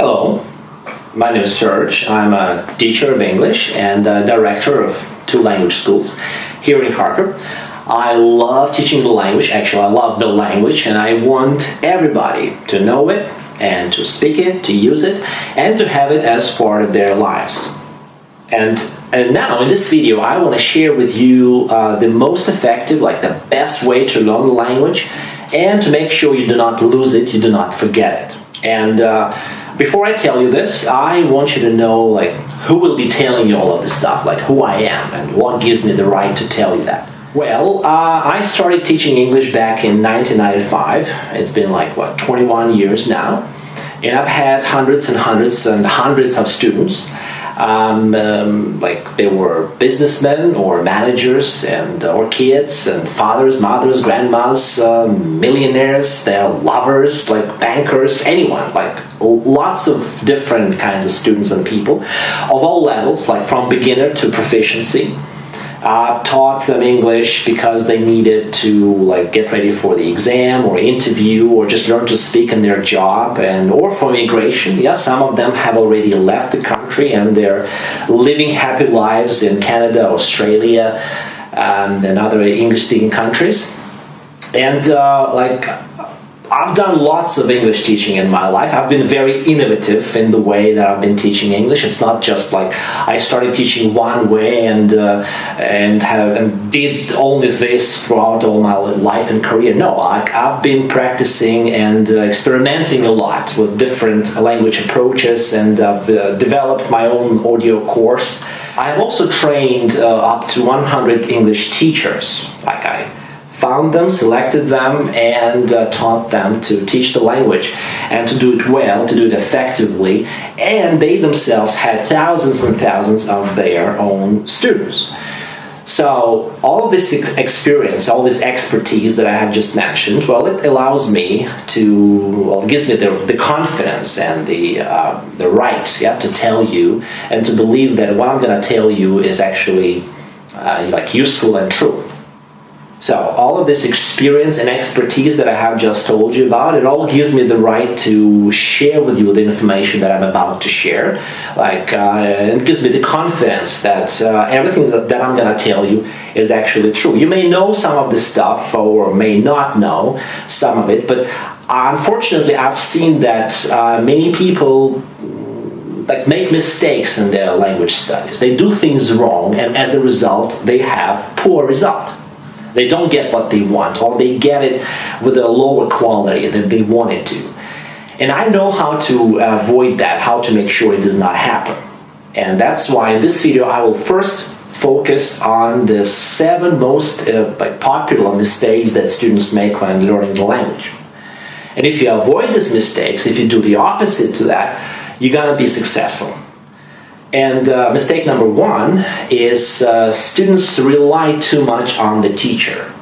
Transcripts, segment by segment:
Hello, my name is Serge. I'm a teacher of English and a director of two language schools here in Kharkiv. I love teaching the language. Actually, I love the language and I want everybody to know it and to speak it, to use it, and to have it as part of their lives. And now in this video, I want to share with you the most effective, the best way to learn the language and to make sure you do not lose it, you do not forget it. And before I tell you this, I want you to know who will be telling you all of this stuff, who I am and what gives me the right to tell you that. Well, I started teaching English back in 1995. It's been 21 years now, and I've had hundreds and hundreds and hundreds of students. They were businessmen or managers or kids and fathers, mothers, grandmas, millionaires, they're lovers, bankers, anyone, lots of different kinds of students and people of all levels, from beginner to proficiency. I've taught them English because they needed to get ready for the exam or interview or just learn to speak in their job or for immigration. Yeah, some of them have already left the country and they're living happy lives in Canada, Australia, and other English-speaking countries. And I've done lots of English teaching in my life. I've been very innovative in the way that I've been teaching English. It's not just I started teaching one way and did only this throughout all my life and career. No, I've been practicing and experimenting a lot with different language approaches, and I've developed my own audio course. I have also trained up to 100 English teachers. I found them, selected them, and taught them to teach the language and to do it well, to do it effectively, and they themselves had thousands and thousands of their own students. So all of this experience, all this expertise that I have just mentioned, it allows me to, gives me the confidence and the right, to tell you and to believe that what I'm going to tell you is actually useful and true. So all of this experience and expertise that I have just told you about, it all gives me the right to share with you the information that I'm about to share. It gives me the confidence that everything that I'm going to tell you is actually true. You may know some of this stuff or may not know some of it, but unfortunately I've seen that many people make mistakes in their language studies. They do things wrong, and as a result, they have poor result. They don't get what they want, or they get it with a lower quality than they wanted to. And I know how to avoid that, how to make sure it does not happen. And that's why in this video I will first focus on the 7 most popular mistakes that students make when learning the language. And if you avoid these mistakes, if you do the opposite to that, you're gonna be successful. And mistake number 1 is students rely too much on the teacher.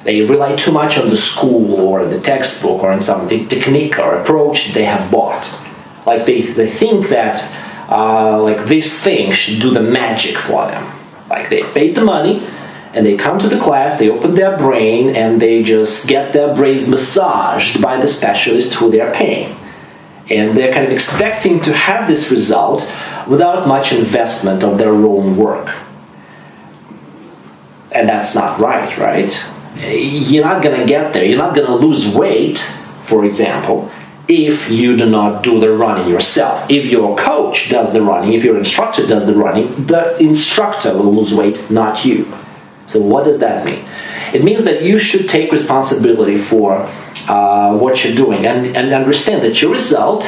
They rely too much on the school or the textbook or on some technique or approach they have bought. They think that this thing should do the magic for them. They paid the money and they come to the class, they open their brain and they just get their brains massaged by the specialist who they're paying. And they're kind of expecting to have this result without much investment of their own work. And that's not right? You're not going to get there. You're not going to lose weight, for example, if you do not do the running yourself. If your coach does the running, if your instructor does the running, the instructor will lose weight, not you. So what does that mean? It means that you should take responsibility for what you're doing and understand that your result,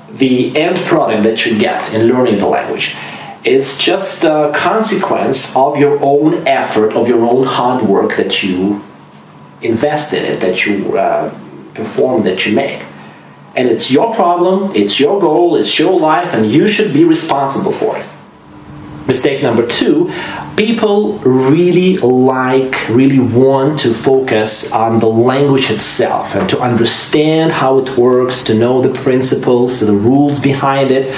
the end product that you get in learning the language, is just a consequence of your own effort, of your own hard work that you invest in it, that you perform, that you make. And it's your problem, it's your goal, it's your life, and you should be responsible for it. Mistake number 2, people really want to focus on the language itself and to understand how it works, to know the principles, the rules behind it.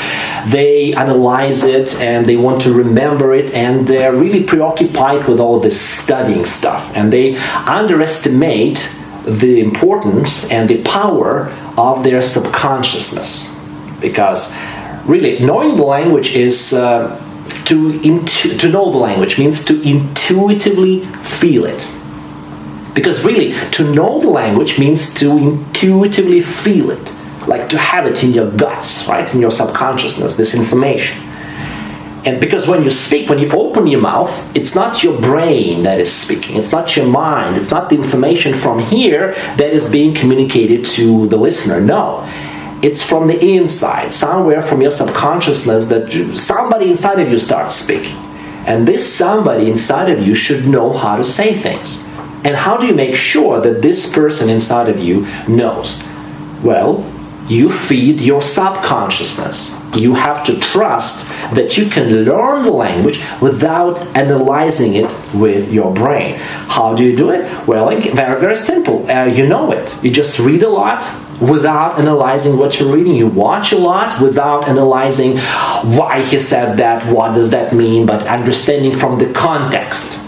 They analyze it and they want to remember it, and they're really preoccupied with all this studying stuff, and they underestimate the importance and the power of their subconsciousness. because really knowing the language is to know the language means to intuitively feel it. Because really, to know the language means to intuitively feel it, like to have it in your guts, right, in your subconsciousness, this information. And because when you speak, when you open your mouth, it's not your brain that is speaking, it's not your mind, it's not the information from here that is being communicated to the listener. No, it's from the inside, somewhere from your subconsciousness that somebody inside of you starts speaking. And this somebody inside of you should know how to say things. And how do you make sure that this person inside of you knows? Well, you feed your subconsciousness. You have to trust that you can learn the language without analyzing it with your brain. How do you do it? Well, very, very simple. You know it. You just read a lot without analyzing what you're reading. You watch a lot without analyzing why he said that, what does that mean, but understanding from the context.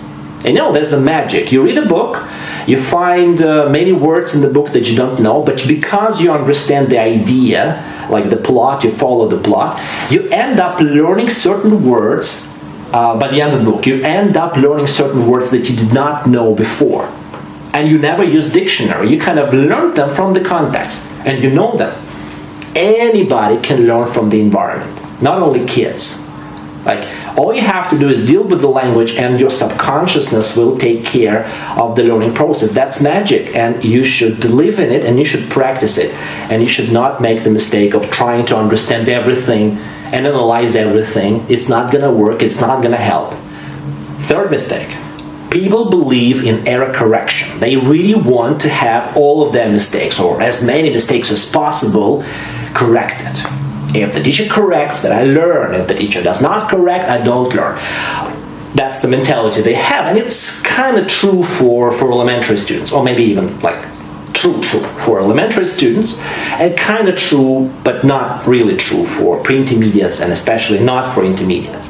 And there's a magic. You read a book, you find many words in the book that you don't know, but because you understand the idea, like the plot, you follow the plot, you end up learning certain words by the end of the book. You end up learning certain words that you did not know before. And you never use dictionary. You kind of learned them from the context, and you know them. Anybody can learn from the environment, not only kids. Like, all you have to do is deal with the language, and your subconsciousness will take care of the learning process. That's magic, and you should believe in it, and you should practice it. And you should not make the mistake of trying to understand everything and analyze everything. It's not going to work. It's not going to help. Third mistake. People believe in error correction. They really want to have all of their mistakes, or as many mistakes as possible, corrected. If the teacher corrects, then I learn. If the teacher does not correct, I don't learn. That's the mentality they have, and it's kind of true for elementary students, or maybe even like true for elementary students, and kind of true, but not really true for pre-intermediates, and especially not for intermediates.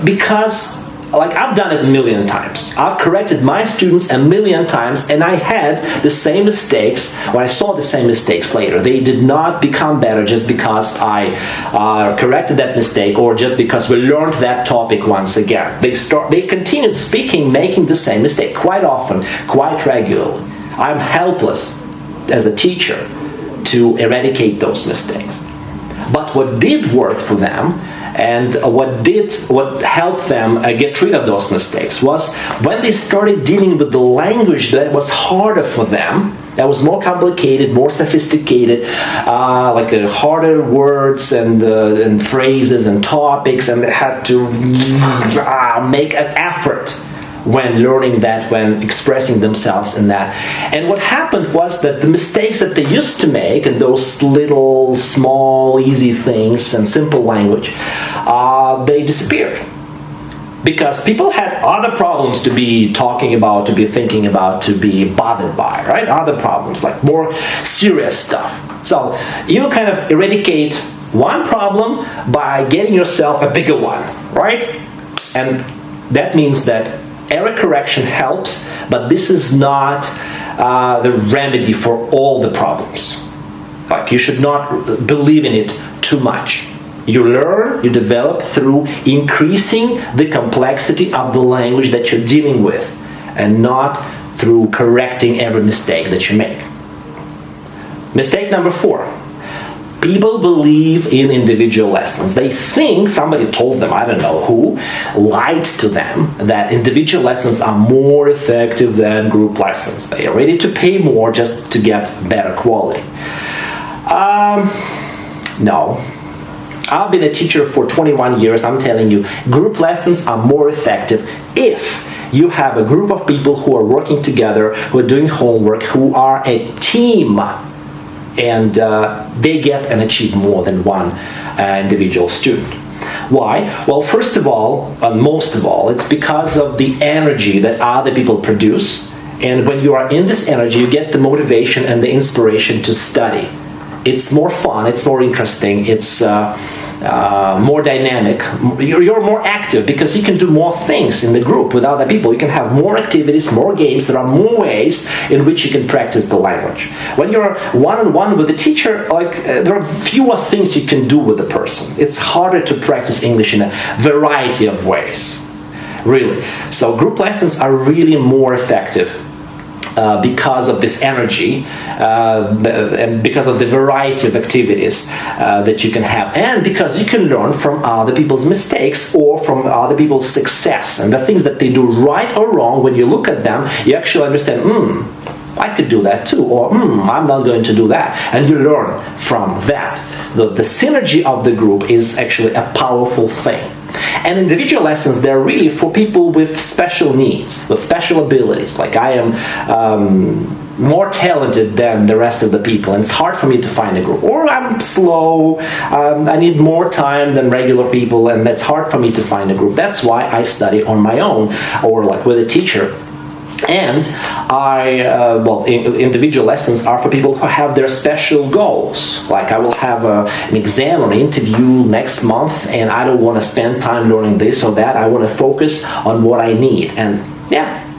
Because I've done it a million times. I've corrected my students a million times, and I had the same mistakes, or I saw the same mistakes later. They did not become better just because I corrected that mistake, or just because we learned that topic once again. They continued speaking, making the same mistake quite often, quite regularly. I'm helpless as a teacher to eradicate those mistakes. But what did work for them, and what helped them get rid of those mistakes, was when they started dealing with the language that was harder for them, that was more complicated, more sophisticated, harder words and phrases and topics, and they had to make an effort when learning that, when expressing themselves in that. And what happened was that the mistakes that they used to make, and those little, small, easy things and simple language, they disappeared. Because people had other problems to be talking about, to be thinking about, to be bothered by, right? Other problems, like more serious stuff. So you kind of eradicate one problem by getting yourself a bigger one, right? And that means that error correction helps, but this is not the remedy for all the problems. You should not believe in it too much. You learn, you develop through increasing the complexity of the language that you're dealing with, and not through correcting every mistake that you make. Mistake number 4. People believe in individual lessons. They think somebody told them, I don't know who, lied to them, that individual lessons are more effective than group lessons. They are ready to pay more just to get better quality. No. I've been a teacher for 21 years. I'm telling you, group lessons are more effective if you have a group of people who are working together, who are doing homework, who are a team, and they get and achieve more than one individual student. Why? Well, first of all, most of all, it's because of the energy that other people produce. And when you are in this energy, you get the motivation and the inspiration to study. It's more fun, it's more interesting, it's more dynamic, you're more active because you can do more things in the group with other people. You can have more activities, more games. There are more ways in which you can practice the language. When you're one-on-one with the teacher, there are fewer things you can do with the person. It's harder to practice English in a variety of ways, really. So group lessons are really more effective because of this energy and because of the variety of activities that you can have, and because you can learn from other people's mistakes or from other people's success and the things that they do right or wrong. When you look at them, you actually understand, I could do that too, or I'm not going to do that, and you learn from that. The synergy of the group is actually a powerful thing. And individual lessons, they're really for people with special needs, with special abilities. Like I am more talented than the rest of the people, and it's hard for me to find a group. Or I'm slow, I need more time than regular people, and it's hard for me to find a group. That's why I study on my own, or like with a teacher. And individual lessons are for people who have their special goals. Like I will have an exam or an interview next month, and I don't want to spend time learning this or that. I want to focus on what I need. And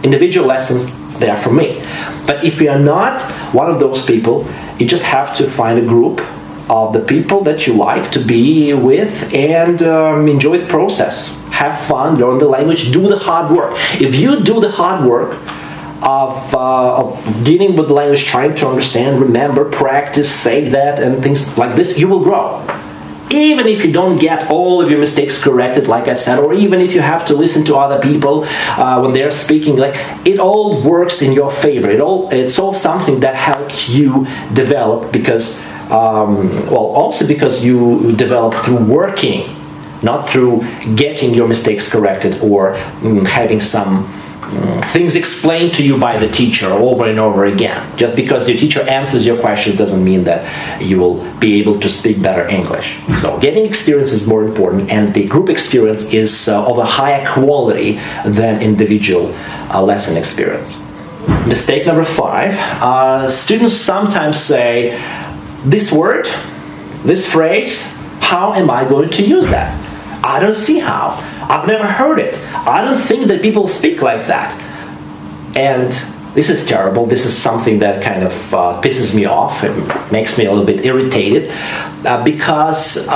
individual lessons, they are for me. But if you are not one of those people, you just have to find a group of the people that you like to be with and enjoy the process. Have fun, learn the language, do the hard work. If you do the hard work of dealing with the language, trying to understand, remember, practice, say that, and things like this, you will grow. Even if you don't get all of your mistakes corrected, like I said, or even if you have to listen to other people when they're speaking, it all works in your favor. It's all something that helps you develop because, also because you develop through working, not through getting your mistakes corrected or having some things explained to you by the teacher over and over again. Just because your teacher answers your questions doesn't mean that you will be able to speak better English. So getting experience is more important, and the group experience is of a higher quality than individual lesson experience. Mistake number 5. Students sometimes say, this word, this phrase, how am I going to use that? I don't see how. I've never heard it. I don't think that people speak like that. And this is terrible. This is something that kind of pisses me off. It makes me a little bit irritated because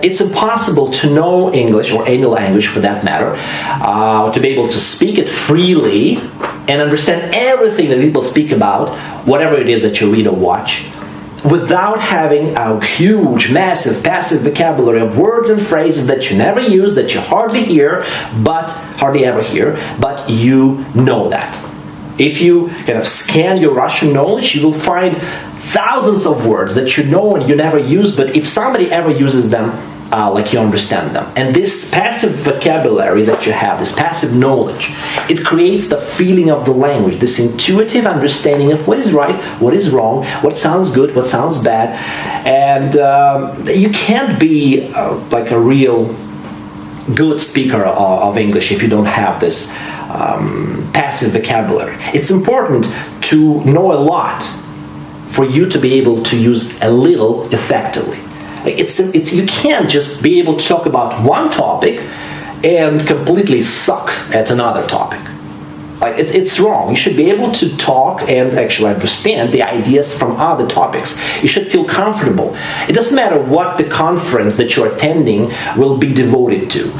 it's impossible to know English, or any language for that matter, to be able to speak it freely and understand everything that people speak about, whatever it is that you read or watch, without having a huge, massive, passive vocabulary of words and phrases that you never use, that you hardly ever hear, but you know that. If you kind of scan your Russian knowledge, you will find thousands of words that you know and you never use, but if somebody ever uses them, you understand them. And this passive vocabulary that you have, this passive knowledge, it creates the feeling of the language, this intuitive understanding of what is right, what is wrong, what sounds good, what sounds bad. And you can't be a real good speaker of English if you don't have this passive vocabulary. It's important to know a lot for you to be able to use a little effectively. You can't just be able to talk about one topic and completely suck at another topic. It's wrong. You should be able to talk and actually understand the ideas from other topics. You should feel comfortable. It doesn't matter what the conference that you're attending will be devoted to.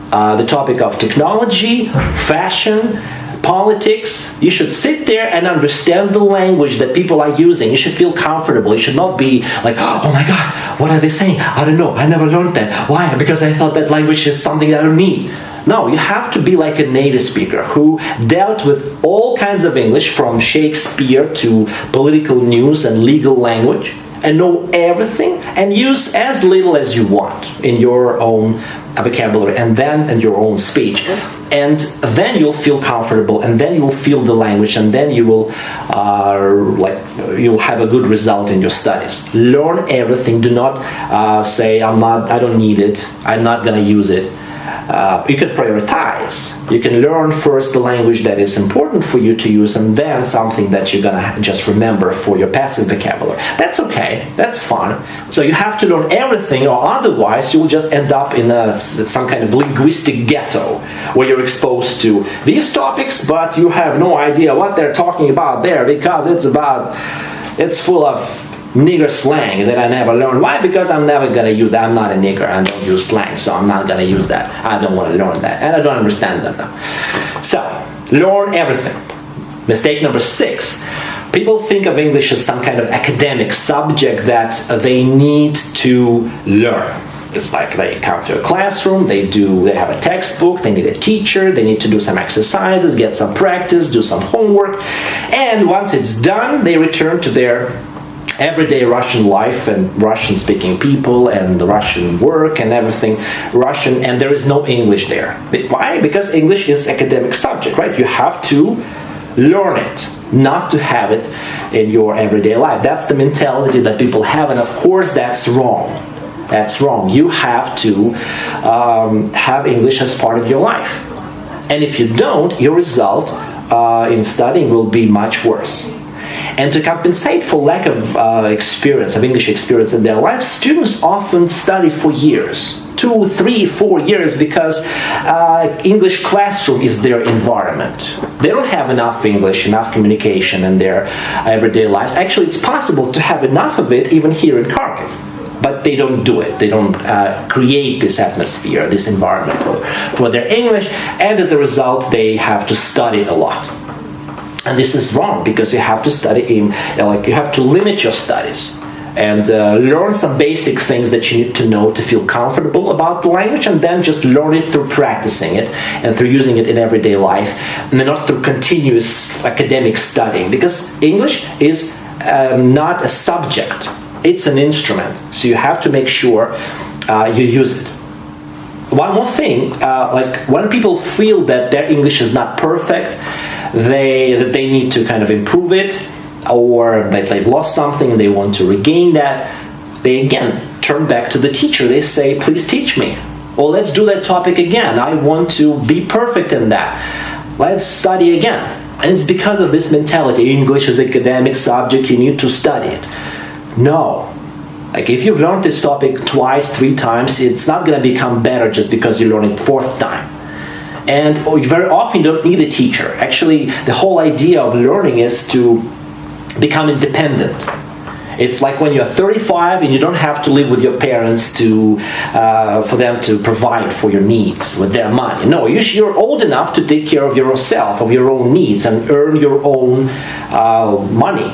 The topic of technology, fashion, politics, you should sit there and understand the language that people are using. You should feel comfortable. You should not be like, oh my God, what are they saying? I don't know. I never learned that. Why? Because I thought that language is something that I don't need. No, you have to be like a native speaker who dealt with all kinds of English, from Shakespeare to political news and legal language, and know everything and use as little as you want in your own vocabulary and then in your own speech. And then you'll feel comfortable, and then you will feel the language, and then you will you'll have a good result in your studies. Learn everything. Do not say I don't need it. I'm not gonna use it. you can prioritize. You can learn first the language that is important for you to use, and then something that you're gonna just remember for your passive vocabulary. That's okay. That's fun. So you have to learn everything, or otherwise you'll just end up in some kind of linguistic ghetto where you're exposed to these topics, but you have no idea what they're talking about there because it's full of nigger slang that I never learned. Why? Because I'm never gonna use that. I'm not a nigger. I don't use slang, so I'm not gonna use that. I don't want to learn that, and I don't understand them now. So learn everything. Mistake number 6. People think of English as some kind of academic subject that they need to learn. It's like they come to a classroom, they have a textbook, they need a teacher, they need to do some exercises, get some practice, do some homework, and once it's done, they return to their everyday Russian life and Russian-speaking people and the Russian work and everything Russian, and there is no English there. Why? Because English is academic subject, right? You have to learn it, not to have it in your everyday life. That's the mentality that people have, and of course that's wrong. That's wrong. You have to have English as part of your life. And if you don't, your result in studying will be much worse. And to compensate for lack of English experience in their life, students often study for years, 2, 3, 4 years, because English classroom is their environment. They don't have enough English, enough communication in their everyday lives. Actually, it's possible to have enough of it even here in Kharkiv. But they don't do it. They don't create this atmosphere, this environment for their English, and as a result, they have to study a lot. And this is wrong because you have to study you have to limit your studies and learn some basic things that you need to know to feel comfortable about the language, and then just learn it through practicing it and through using it in everyday life, and not through continuous academic studying, because English is not a subject. It's an instrument, so you have to make sure you use it. One more thing, when people feel that their English is not perfect, that they need to kind of improve it, or that they've lost something and they want to regain that, they again turn back to the teacher. They say, please teach me. Or let's do that topic again. I want to be perfect in that. Let's study again. And it's because of this mentality. English is an academic subject, you need to study it. No. If you've learned this topic twice, 3 times, it's not going to become better just because you learn it 4th time. And very often you don't need a teacher. Actually, the whole idea of learning is to become independent. It's like when you're 35 and you don't have to live with your parents for them to provide for your needs with their money. No, you're old enough to take care of yourself, of your own needs, and earn your own money.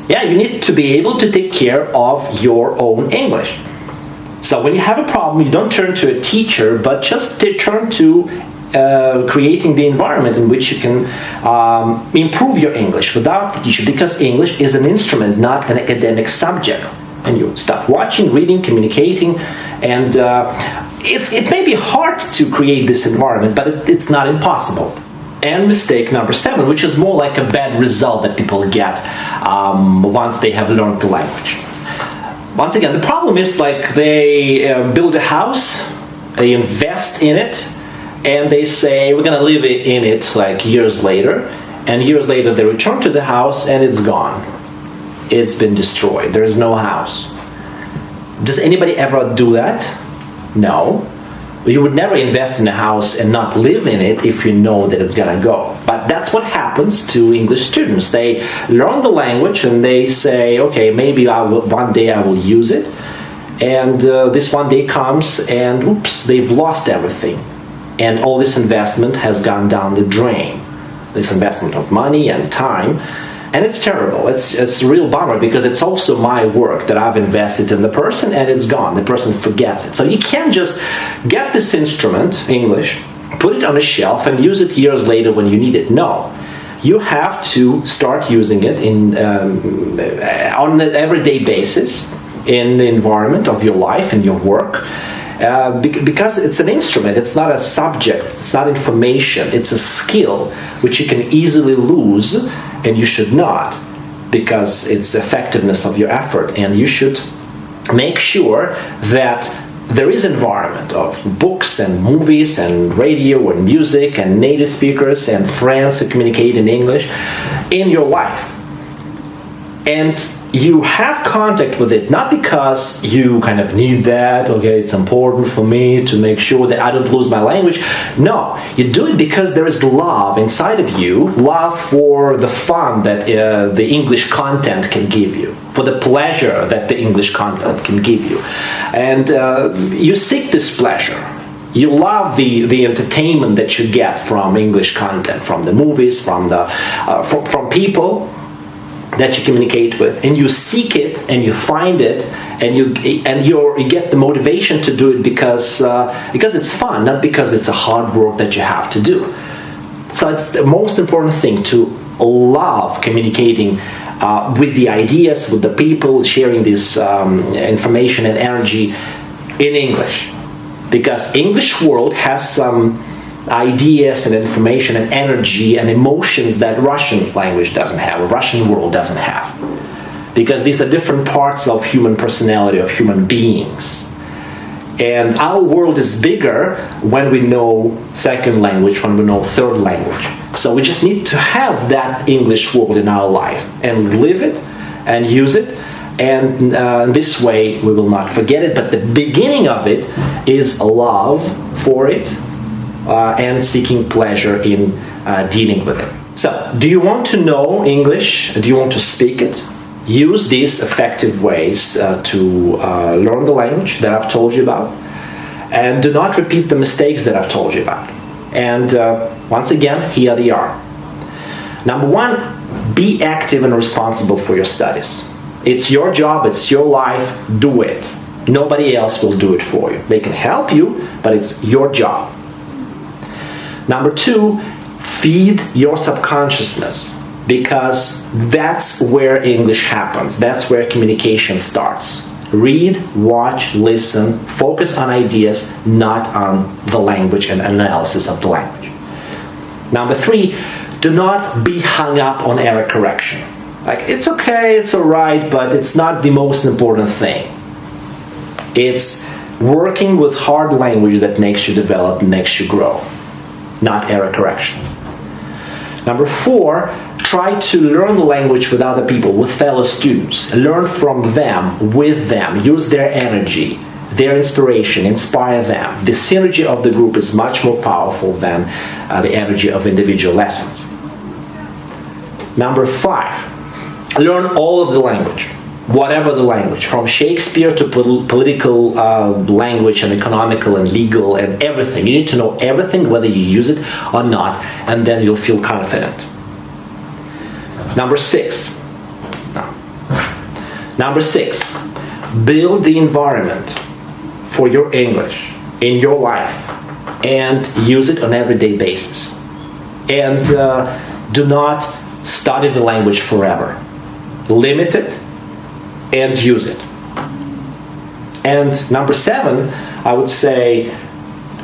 Yeah, you need to be able to take care of your own English. So when you have a problem, you don't turn to a teacher, but just turn to creating the environment in which you can improve your English without the teacher, because English is an instrument, not an academic subject. And you start watching, reading, communicating, and it may be hard to create this environment, but it's not impossible. And mistake number 7, which is more like a bad result that people get once they have learned the language. Once again, the problem is they build a house, they invest in it, and they say, we're going to live in it years later, and years later they return to the house and it's gone. It's been destroyed. There is no house. Does anybody ever do that? No. You would never invest in a house and not live in it if you know that it's going to go. But that's what happens to English students. They learn the language and they say, okay, maybe one day I will use it. And this one day comes and oops, they've lost everything. And all this investment has gone down the drain. This investment of money and time. And it's terrible. It's a real bummer because it's also my work that I've invested in the person and it's gone. The person forgets it. So you can't just get this instrument, English, put it on a shelf and use it years later when you need it. No. You have to start using it on an everyday basis in the environment of your life and your work. Because it's an instrument, it's not a subject, it's not information, it's a skill which you can easily lose, and you should not, because it's effectiveness of your effort, and you should make sure that there is environment of books and movies and radio and music and native speakers and friends who communicate in English in your life. And you have contact with it not because you kind of need that, okay, it's important for me to make sure that I don't lose my language. No, you do it because there is love inside of you, love for the fun that the English content can give you, for the pleasure that the English content can give you. And you seek this pleasure. You love the entertainment that you get from English content, from the movies, from from people that you communicate with, and you seek it and you find it, and you get the motivation to do it because it's fun, not because it's a hard work that you have to do. So it's the most important thing to love communicating with the ideas, with the people, sharing this information and energy in English, because English world has some ideas and information and energy and emotions that Russian language doesn't have, or Russian world doesn't have. Because these are different parts of human personality, of human beings. And our world is bigger when we know second language, when we know third language. So we just need to have that English world in our life and live it and use it. And this way we will not forget it. But the beginning of it is a love for it, and seeking pleasure in dealing with it. So, do you want to know English? Do you want to speak it? Use these effective ways to learn the language that I've told you about. And do not repeat the mistakes that I've told you about. And once again, here they are. Number one, be active and responsible for your studies. It's your job, it's your life, do it. Nobody else will do it for you. They can help you, but it's your job. Number two, feed your subconsciousness, because that's where English happens. That's where communication starts. Read, watch, listen, focus on ideas, not on the language and analysis of the language. Number three, do not be hung up on error correction. Like, it's okay, it's all right, but it's not the most important thing. It's working with hard language that makes you develop, makes you grow, not error correction. Number four, try to learn the language with other people, with fellow students. Learn from them, with them. Use their energy, their inspiration, inspire them. The synergy of the group is much more powerful than the energy of individual lessons. Number five, learn all of the language. Whatever the language, from Shakespeare to political language and economical and legal and everything. You need to know everything, whether you use it or not, and then you'll feel confident. Number six, build the environment for your English in your life and use it on an everyday basis. And do not study the language forever. Limit it and use it. And number seven, I would say,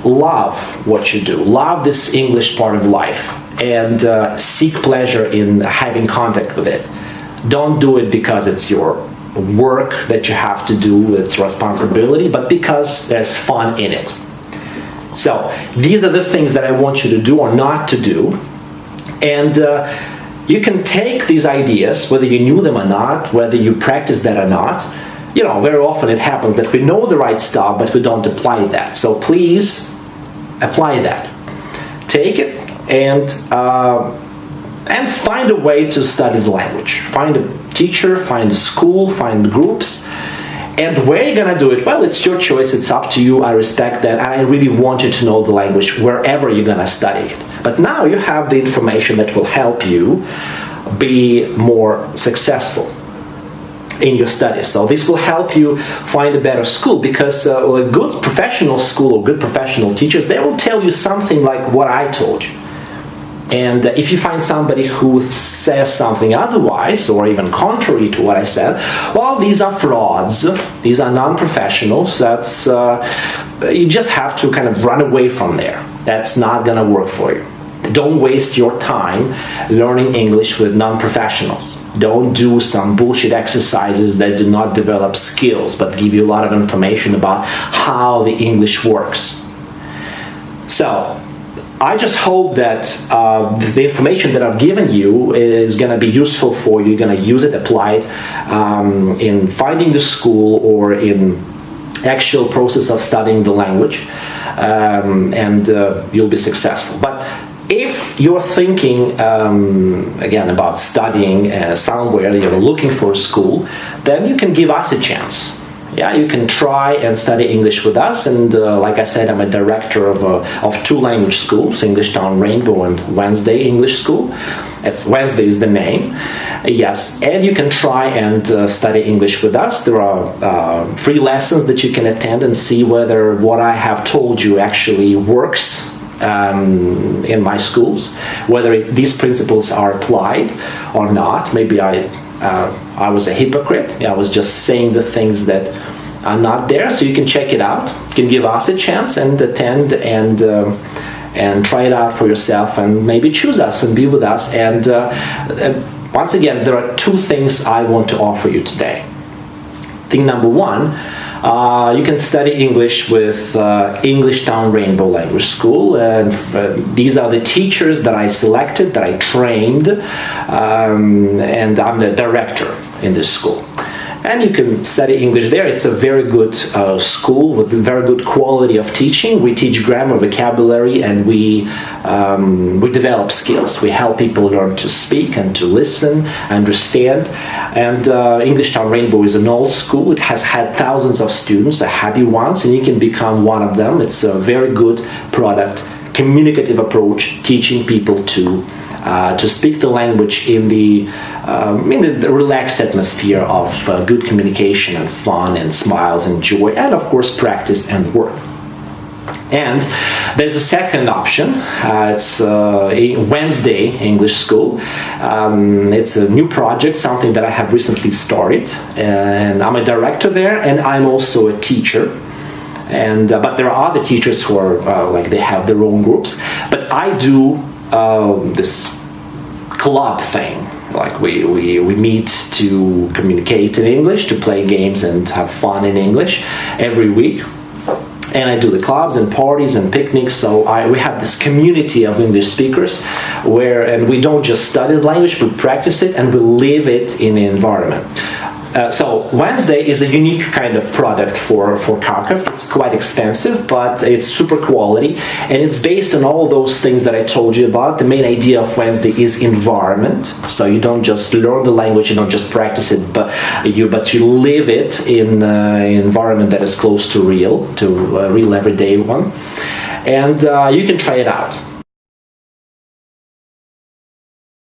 love what you do. Love this English part of life, and seek pleasure in having contact with it. Don't do it because it's your work that you have to do, it's responsibility, but because there's fun in it. So these are the things that I want you to do or not to do. And you can take these ideas, whether you knew them or not, whether you practice that or not. You know, very often it happens that we know the right stuff, but we don't apply that. So please apply that. Take it and find a way to study the language. Find a teacher, find a school, find groups. And where you're gonna do it, well, it's your choice, it's up to you, I respect that, and I really want you to know the language wherever you're gonna study it. But now you have the information that will help you be more successful in your studies. So this will help you find a better school, because a good professional school or good professional teachers, they will tell you something like what I told you. And if you find somebody who says something otherwise, or even contrary to what I said, well, these are frauds, these are non-professionals, that's, you just have to kind of run away from there. That's not gonna work for you. Don't waste your time learning English with non-professionals. Don't do some bullshit exercises that do not develop skills but give you a lot of information about how the English works. So, I just hope that the information that I've given you is going to be useful for you. You're going to use it, apply it in finding the school or in actual process of studying the language, and you'll be successful. But if you're thinking, again, about studying somewhere, you're looking for a school, then you can give us a chance. Yeah, you can try and study English with us, and like I said, I'm a director of 2 language schools, English Town Rainbow and Wednesday English School. Wednesday is the name, yes, and you can try and study English with us. There are free lessons that you can attend and see whether what I have told you actually works in my schools, whether these principles are applied or not. Maybe I was a hypocrite. I was just saying the things that are not there. So you can check it out. You can give us a chance and attend and try it out for yourself, and maybe choose us and be with us. And once again, there are 2 things I want to offer you today. Thing number 1, you can study English with English Town Rainbow Language School, and these are the teachers that I selected, that I trained, and I'm the director in this school. And you can study English there. It's a very good school with very good quality of teaching. We teach grammar, vocabulary, and we develop skills. We help people learn to speak and to listen, understand. And English Town Rainbow is an old school. It has had thousands of students, happy ones, and you can become one of them. It's a very good product, communicative approach, teaching people to speak the language in the relaxed atmosphere of good communication and fun and smiles and joy, and of course practice and work. And there's a second option. It's a Wednesday English School. It's a new project, something that I have recently started, and I'm a director there, and I'm also a teacher. And but there are other teachers who are like they have their own groups. But I do this club thing. Like we meet to communicate in English, to play games and have fun in English every week. And I do the clubs and parties and picnics. So we have this community of English speakers and we don't just study the language, we practice it and we live it in the environment. So Wednesday is a unique kind of product for Kharkiv. It's quite expensive, but it's super quality, and it's based on all those things that I told you about. The main idea of Wednesday is environment. So you don't just learn the language, you don't just practice it, but you live it in an environment that is close to real everyday one. And you can try it out.